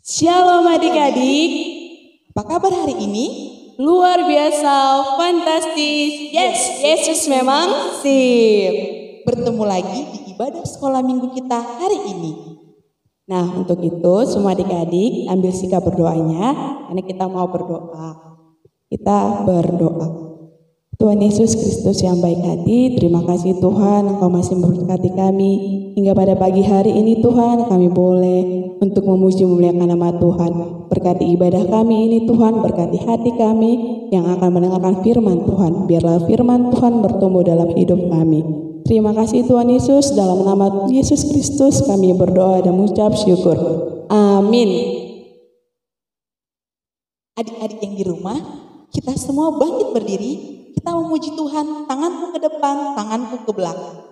Shalom adik-adik, apa kabar hari ini? Luar biasa, fantastis. Yes, Yesus memang sip. Bertemu lagi di ibadah sekolah minggu kita hari ini. Nah, untuk itu semua adik-adik ambil sikap berdoanya, karena kita mau berdoa. Kita berdoa. Tuhan Yesus Kristus yang baik hati, terima kasih Tuhan Engkau masih memberkati kami. Hingga pada pagi hari ini Tuhan kami boleh untuk memuji memuliakan nama Tuhan. Berkati ibadah kami ini Tuhan, berkati hati kami yang akan mendengarkan firman Tuhan. Biarlah firman Tuhan bertumbuh dalam hidup kami. Terima kasih Tuhan Yesus, dalam nama Yesus Kristus kami berdoa dan mengucap syukur. Amin. Adik-adik yang di rumah, kita semua bangkit berdiri. Kita memuji Tuhan, tanganku ke depan, tanganku ke belakang.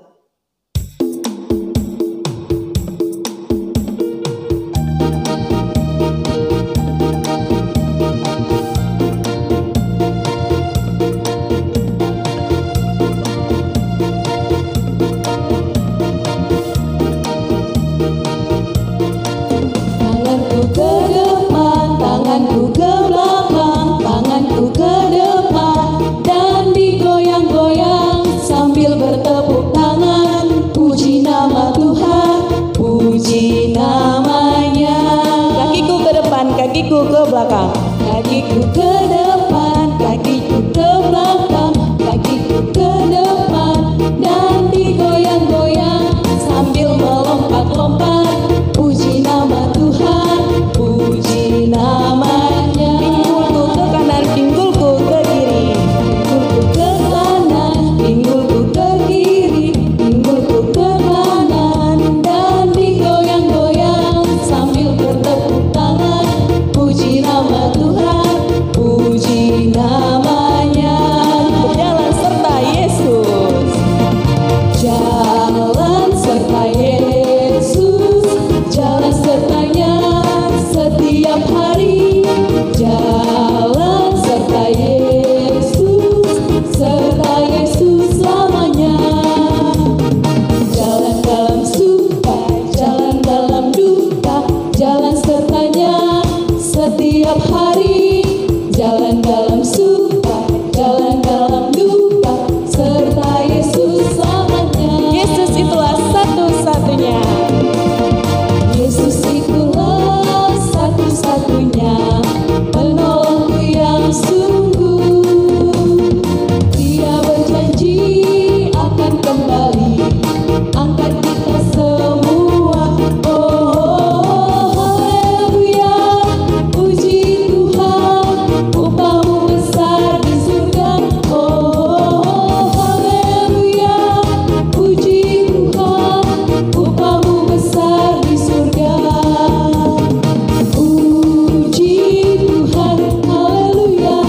Tanganku ke depan, tanganku ke belakang, tanganku ke depan, dan digoyang-goyang sambil bertepuk tangan. Puji nama Tuhan, puji namanya. Kakiku ke depan, kakiku ke belakang, kakiku ke depan, kakiku ke belakang, kakiku ke depan, dan digoyang-goyang sambil melompat-lompat. Puji nama Tuhan, puji namanya. Pinggulku ke kanan, pinggulku ke kiri, pinggulku ke kanan, pinggulku ke kiri, pinggulku ke kanan, dan digoyang-goyang sambil bertepuk tangan. Puji nama Tuhan, puji namanya. Berjalan serta Yesus, jalan serta Yesus, jalan sertanya setiap hari. Jalan serta Yesus selamanya. Jalan dalam suka, jalan dalam duka, jalan sertanya setiap hari. Jalan dalam suka, jalan dalam duka, serta Yesus selamanya. Yesus itulah satu-satunya. Yesus itulah satu-satunya penolongku yang sungguh. Dia berjanji akan kembali angkat kita semua. Oh, haleluya, puji Tuhan, upahmu besar di surga. Oh, haleluya, puji Tuhan, upahmu besar di surga. Puji Tuhan, haleluya,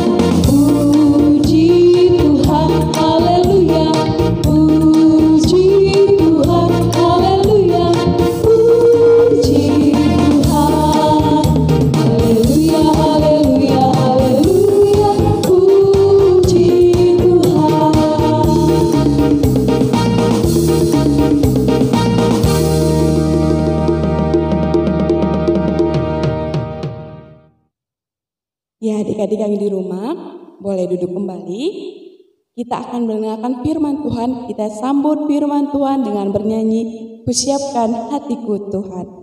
puji Tuhan, haleluya, puji Tuhan, haleluya, puji Tuhan, haleluya, haleluya, haleluya, puji Tuhan. Ya, adik-adik yang di rumah, boleh duduk kembali. Kita akan mendengarkan firman Tuhan. Kita sambut firman Tuhan dengan bernyanyi, "Kusiapkan hatiku Tuhan."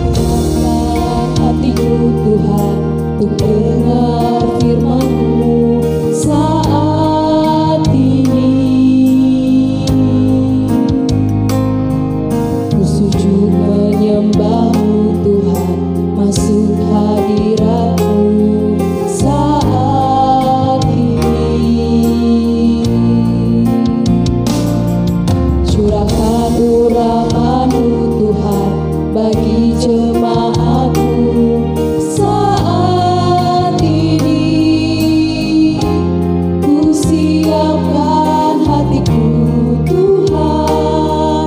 Siapkan hatiku Tuhan, untuk dengar firman-Mu saat ini. Ku sujud menyembah-Mu Tuhan, masuk hadirat-Mu saat ini. Curahkan urapan-Mu Tuhan bagi jemaat-Mu saat ini. Ku siapkan hatiku Tuhan,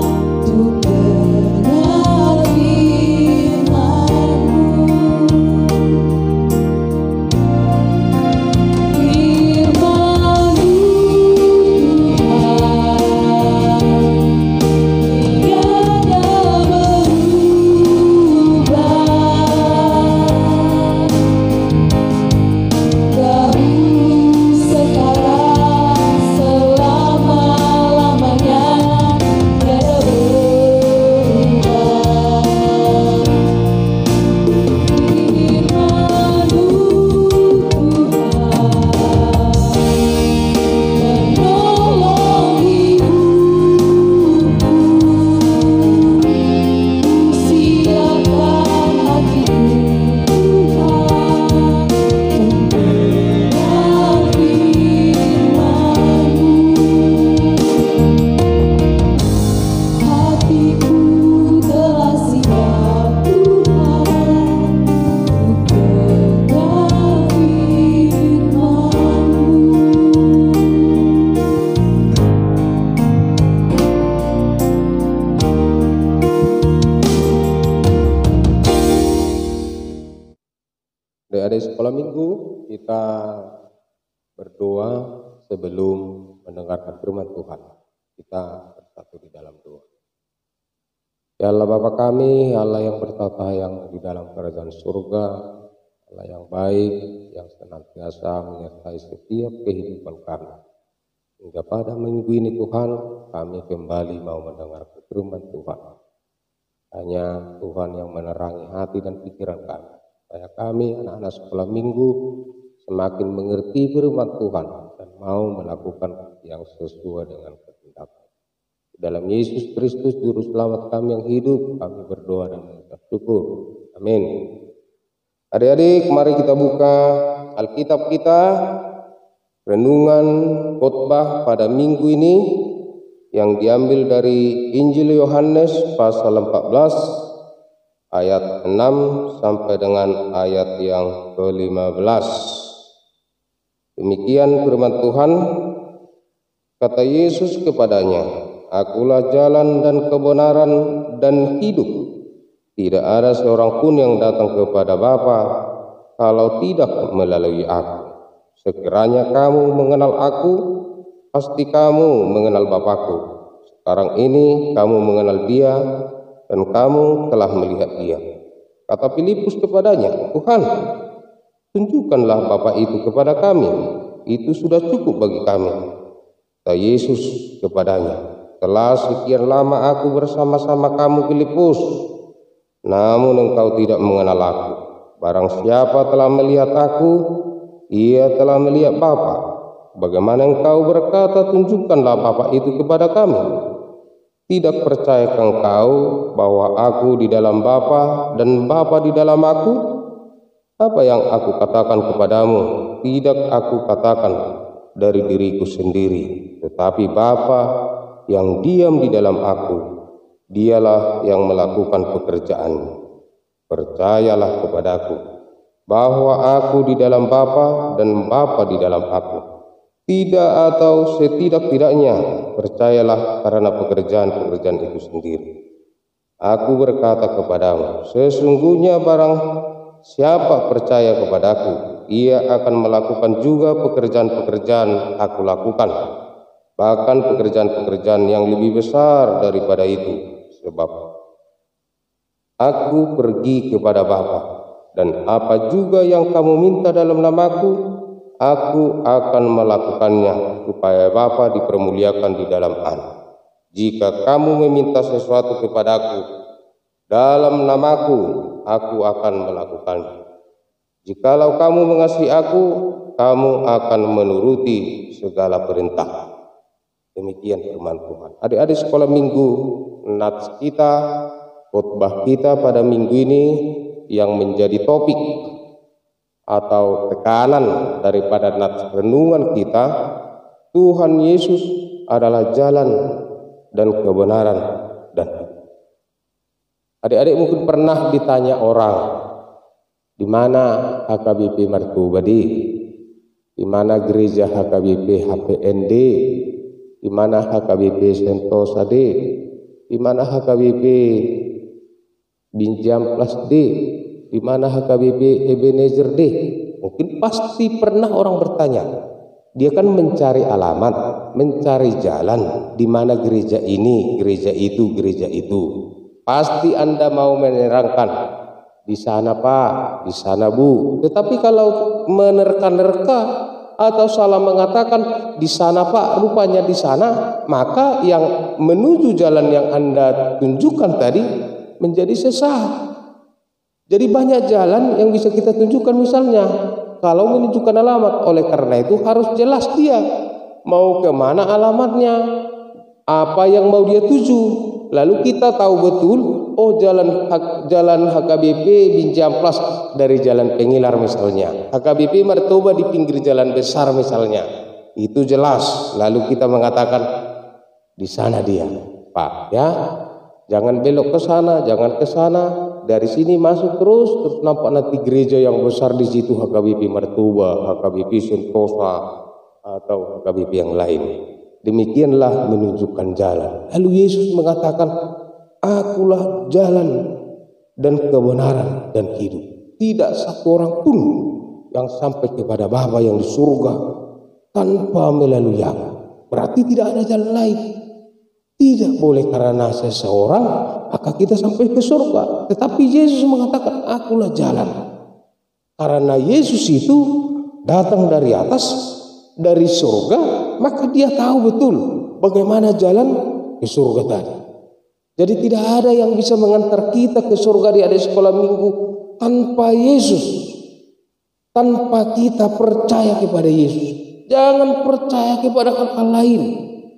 Adik-adik sekolah minggu, kita berdoa sebelum mendengarkan firman Tuhan. Kita bersatu di dalam doa. Ya Allah Bapa kami, Allah yang bertata yang di dalam kerajaan surga, Allah yang baik, yang senantiasa menyertai setiap kehidupan kami. Hingga pada minggu ini Tuhan, kami kembali mau mendengar firman Tuhan. Hanya Tuhan yang menerangi hati dan pikiran kami. Supaya kami anak-anak sekolah minggu semakin mengerti firman Tuhan dan mau melakukan yang sesuai dengan kehendak. Dalam Yesus Kristus Juru Selamat kami yang hidup, kami berdoa dan mengucap syukur. Amin. Adik-adik, mari kita buka Alkitab kita, renungan khotbah pada minggu ini yang diambil dari Injil Yohanes pasal 14 ayat 6 sampai dengan ayat yang ke-15. Demikian firman Tuhan. Kata Yesus kepadanya, "Akulah jalan dan kebenaran dan hidup. Tidak ada seorang pun yang datang kepada Bapa kalau tidak melalui aku. Sekiranya kamu mengenal aku, pasti kamu mengenal Bapakku. Sekarang ini kamu mengenal Dia dan kamu telah melihat Dia." Kata Filipus kepadanya, "Tuhan, tunjukkanlah Bapa itu kepada kami, itu sudah cukup bagi kami." Kata Yesus kepadanya, "Telah sekian lama aku bersama-sama kamu Filipus, namun engkau tidak mengenal aku. Barang siapa telah melihat aku, ia telah melihat Bapa. Bagaimana engkau berkata, tunjukkanlah Bapa itu kepada kami? Tidak percayakah engkau bahwa aku di dalam Bapa dan Bapa di dalam aku? Apa yang aku katakan kepadamu, tidak aku katakan dari diriku sendiri, tetapi Bapa yang diam di dalam aku, Dialah yang melakukan pekerjaannya. Percayalah kepadaku bahwa aku di dalam Bapa dan Bapa di dalam aku. Tidak atau setidak-tidaknya percayalah karena pekerjaan-pekerjaan itu sendiri. Aku berkata kepadamu, sesungguhnya barang siapa percaya kepadaku, ia akan melakukan juga pekerjaan-pekerjaan aku lakukan, bahkan pekerjaan-pekerjaan yang lebih besar daripada itu, sebab aku pergi kepada Bapa, dan apa juga yang kamu minta dalam namaku, aku akan melakukannya, supaya Bapa dipermuliakan di dalam Anak. Jika kamu meminta sesuatu kepadaku dalam namaku, aku akan melakukannya. Jikalau kamu mengasihi aku, kamu akan menuruti segala perintah." Demikian firman Tuhan. Adik-adik sekolah minggu, nats kita, khotbah kita pada minggu ini yang menjadi topik atau tekanan daripada nats renungan kita, Tuhan Yesus adalah jalan dan kebenaran dan hidup. Adik-adik mungkin pernah ditanya orang, di mana HKBP Martubadi, di mana gereja HKBP HPND, di mana HKBP Sentosa D, di mana HKBP Binjam Plus D, di mana HKBP Ebenezer D. Mungkin pasti pernah orang bertanya. Dia kan mencari alamat, mencari jalan, di mana gereja ini, gereja itu, gereja itu. Pasti Anda mau menerangkan, di sana Pak, di sana Bu. Tetapi kalau menerka-nerka atau salah mengatakan di sana Pak, rupanya di sana, maka yang menuju jalan yang Anda tunjukkan tadi menjadi sesat. Jadi banyak jalan yang bisa kita tunjukkan, misalnya kalau menunjukkan alamat. Oleh karena itu harus jelas dia mau kemana alamatnya, apa yang mau dia tuju. Lalu kita tahu betul, oh jalan HKBP Binjam Plus dari Jalan Pengilar misalnya, HKBP Martoba di pinggir jalan besar misalnya, itu jelas. Lalu kita mengatakan di sana dia Pak, ya. Jangan belok ke sana, jangan ke sana. Dari sini masuk terus nampak nanti gereja yang besar di situ, HKBP Martuba, HKBP Sentosa, atau HKBP yang lain. Demikianlah menunjukkan jalan. Lalu Yesus mengatakan, akulah jalan dan kebenaran dan hidup. Tidak satu orang pun yang sampai kepada Bapa yang di surga tanpa melalui aku. Berarti tidak ada jalan lain. Tidak boleh karena seseorang maka kita sampai ke surga. Tetapi Yesus mengatakan, akulah jalan. Karena Yesus itu datang dari atas, dari surga, maka dia tahu betul bagaimana jalan ke surga tadi. Jadi tidak ada yang bisa mengantar kita ke surga di adik sekolah minggu tanpa Yesus. Tanpa kita percaya kepada Yesus. Jangan percaya kepada hal-hal lain.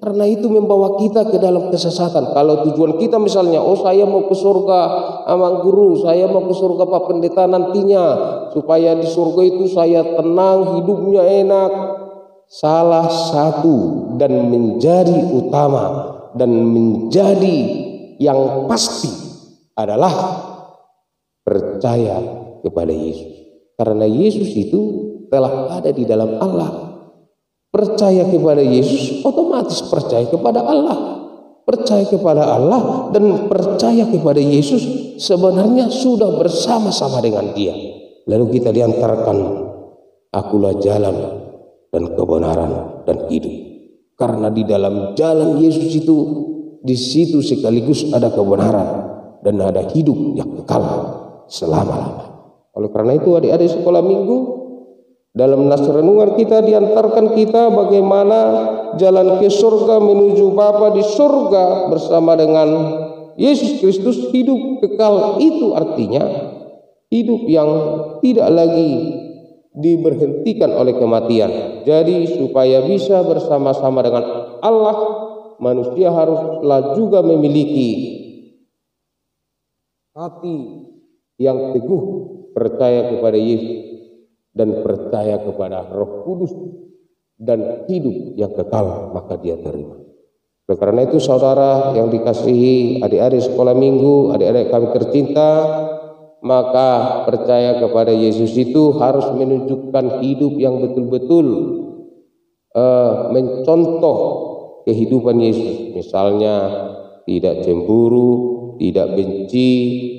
Karena itu membawa kita ke dalam kesesatan. Kalau tujuan kita misalnya, saya mau ke surga Amang Guru, saya mau ke surga Pak Pendeta nantinya, supaya di surga itu saya tenang, hidupnya enak. Salah satu dan menjadi utama dan menjadi yang pasti adalah percaya kepada Yesus. Karena Yesus itu telah ada di dalam Allah. Percaya kepada Yesus otomatis percaya kepada Allah. Percaya kepada Allah dan percaya kepada Yesus sebenarnya sudah bersama-sama dengan Dia. Lalu kita diantarkan, akulah jalan dan kebenaran dan hidup. Karena di dalam jalan Yesus itu, di situ sekaligus ada kebenaran dan ada hidup yang kekal selama-lamanya. Oleh karena itu adik-adik sekolah minggu, dalam nas renungan kita diantarkan kita bagaimana jalan ke surga menuju Bapa di surga bersama dengan Yesus Kristus. Hidup kekal itu artinya hidup yang tidak lagi diberhentikan oleh kematian. Jadi supaya bisa bersama-sama dengan Allah, manusia haruslah juga memiliki hati yang teguh percaya kepada Yesus dan percaya kepada Roh Kudus dan hidup yang kekal, maka dia terima. Oleh karena itu saudara yang dikasihi adik-adik sekolah minggu, adik-adik kami tercinta, maka percaya kepada Yesus itu harus menunjukkan hidup yang betul-betul mencontoh kehidupan Yesus. Misalnya tidak cemburu, tidak benci,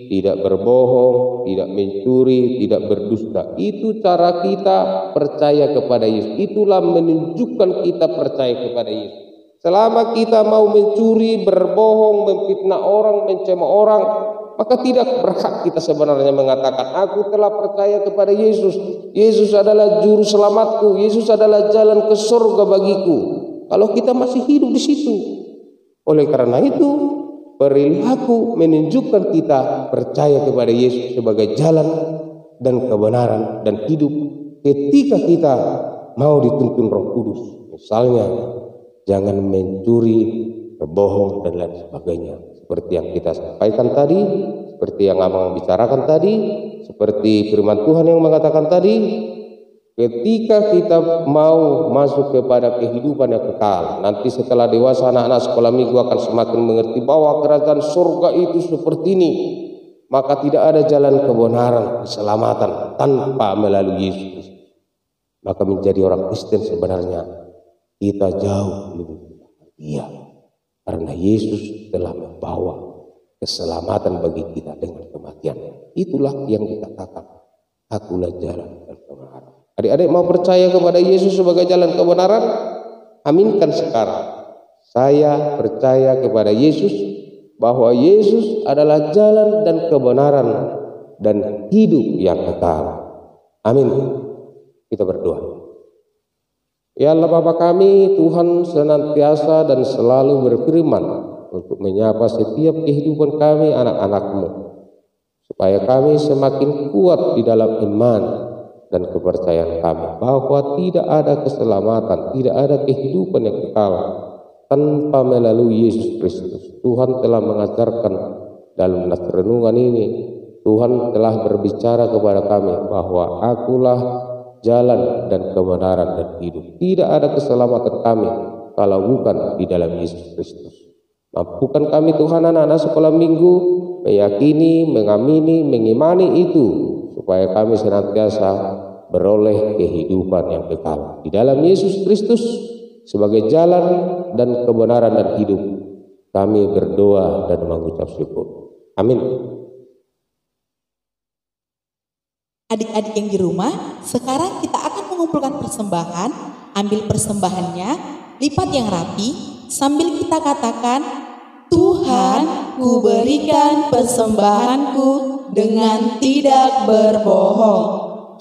tidak berbohong, tidak mencuri, tidak berdusta. Itu cara kita percaya kepada Yesus. Itulah menunjukkan kita percaya kepada Yesus. Selama kita mau mencuri, berbohong, memfitnah orang, mencemooh orang, maka tidak berhak kita sebenarnya mengatakan, aku telah percaya kepada Yesus. Yesus adalah juru selamatku. Yesus adalah jalan ke surga bagiku. Kalau kita masih hidup di situ. Oleh karena itu, perilaku menunjukkan kita percaya kepada Yesus sebagai jalan dan kebenaran dan hidup ketika kita mau dituntun Roh Kudus. Misalnya jangan mencuri, berbohong dan lain sebagainya. Seperti yang kita sampaikan tadi, seperti yang Abang bicarakan tadi, seperti firman Tuhan yang mengatakan tadi, ketika kita mau masuk kepada kehidupan yang kekal, nanti setelah dewasa anak-anak sekolah minggu akan semakin mengerti bahwa kerajaan surga itu seperti ini. Maka tidak ada jalan kebenaran, keselamatan tanpa melalui Yesus. Maka menjadi orang Kristen sebenarnya kita jauh lebih bahagia karena Yesus telah membawa keselamatan bagi kita dengan kematian. Itulah yang dikatakan, akulah jalan dan kebenaran. Adik-adik mau percaya kepada Yesus sebagai jalan kebenaran? Aminkan sekarang. Saya percaya kepada Yesus, bahwa Yesus adalah jalan dan kebenaran dan hidup yang kekal. Amin. Kita berdoa. Ya Allah Bapa kami, Tuhan senantiasa dan selalu berfirman untuk menyapa setiap kehidupan kami anak-anak-Mu, supaya kami semakin kuat di dalam iman dan kepercayaan kami bahwa tidak ada keselamatan, tidak ada kehidupan yang kekal tanpa melalui Yesus Kristus. Tuhan telah mengajarkan dalam nas renungan ini, Tuhan telah berbicara kepada kami bahwa akulah jalan dan kebenaran dan hidup. Tidak ada keselamatan kami kalau bukan di dalam Yesus Kristus. Mampukan kami Tuhan anak-anak sekolah minggu meyakini, mengamini, mengimani itu, supaya kami senantiasa beroleh kehidupan yang kekal di dalam Yesus Kristus sebagai jalan dan kebenaran dan hidup. Kami berdoa dan mengucap syukur. Amin. Adik-adik yang di rumah, sekarang kita akan mengumpulkan persembahan. Ambil persembahannya, lipat yang rapi, sambil kita katakan, Tuhan, ku berikan persembahanku dengan tidak berbohong.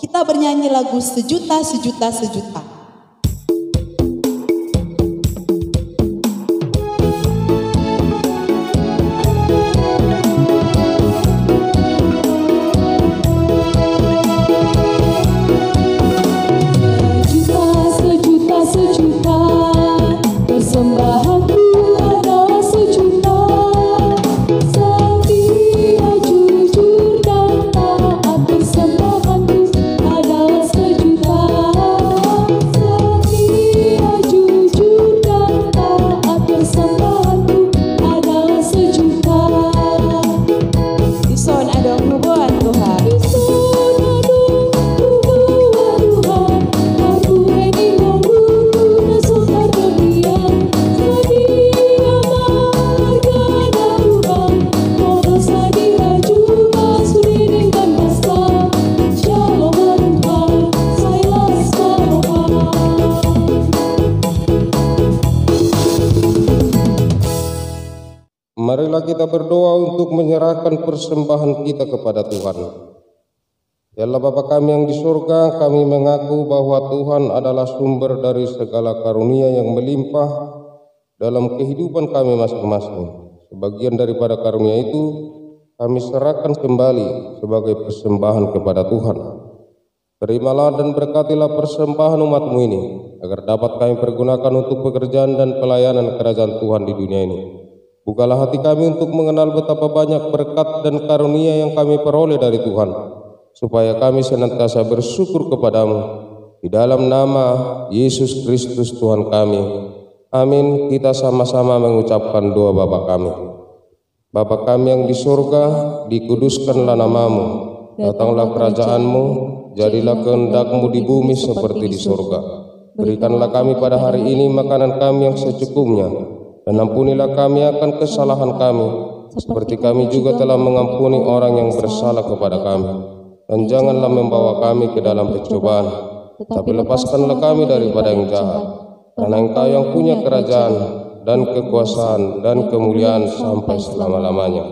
Kita bernyanyi lagu Sejuta, Sejuta, Sejuta. Marilah kita berdoa untuk menyerahkan persembahan kita kepada Tuhan. Ya Allah Bapa kami yang di surga, kami mengaku bahwa Tuhan adalah sumber dari segala karunia yang melimpah dalam kehidupan kami masing-masing. Sebagian daripada karunia itu kami serahkan kembali sebagai persembahan kepada Tuhan. Terimalah dan berkatilah persembahan umat-Mu ini, agar dapat kami pergunakan untuk pekerjaan dan pelayanan kerajaan Tuhan di dunia ini. Bukalah hati kami untuk mengenal betapa banyak berkat dan karunia yang kami peroleh dari Tuhan, supaya kami senantiasa bersyukur kepada-Mu. Di dalam nama Yesus Kristus Tuhan kami. Amin. Kita sama-sama mengucapkan doa Bapa kami. Bapa kami yang di surga, dikuduskanlah nama-Mu. Datanglah kerajaan-Mu, jadilah kehendak-Mu di bumi seperti di surga. Berikanlah kami pada hari ini makanan kami yang secukupnya, dan ampunilah kami akan kesalahan kami, seperti kami juga telah mengampuni orang yang bersalah kepada kami. Dan janganlah membawa kami ke dalam pencobaan, tapi lepaskanlah kami daripada yang jahat. Karena Engkau yang punya kerajaan, dan kekuasaan, dan kemuliaan sampai selama-lamanya.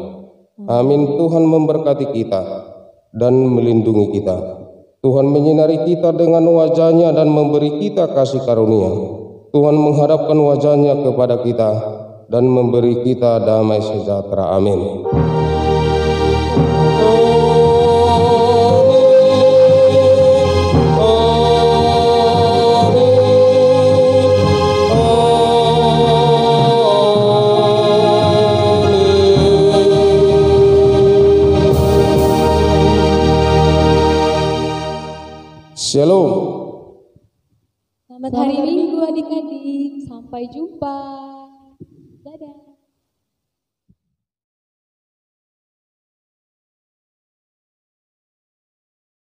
Amin. Tuhan memberkati kita, dan melindungi kita. Tuhan menyinari kita dengan wajah-Nya dan memberi kita kasih karunia. Tuhan menghadapkan wajah-Nya kepada kita dan memberi kita damai sejahtera. Amin. Shalom. Selamat hari Minggu adik-adik. Sampai jumpa.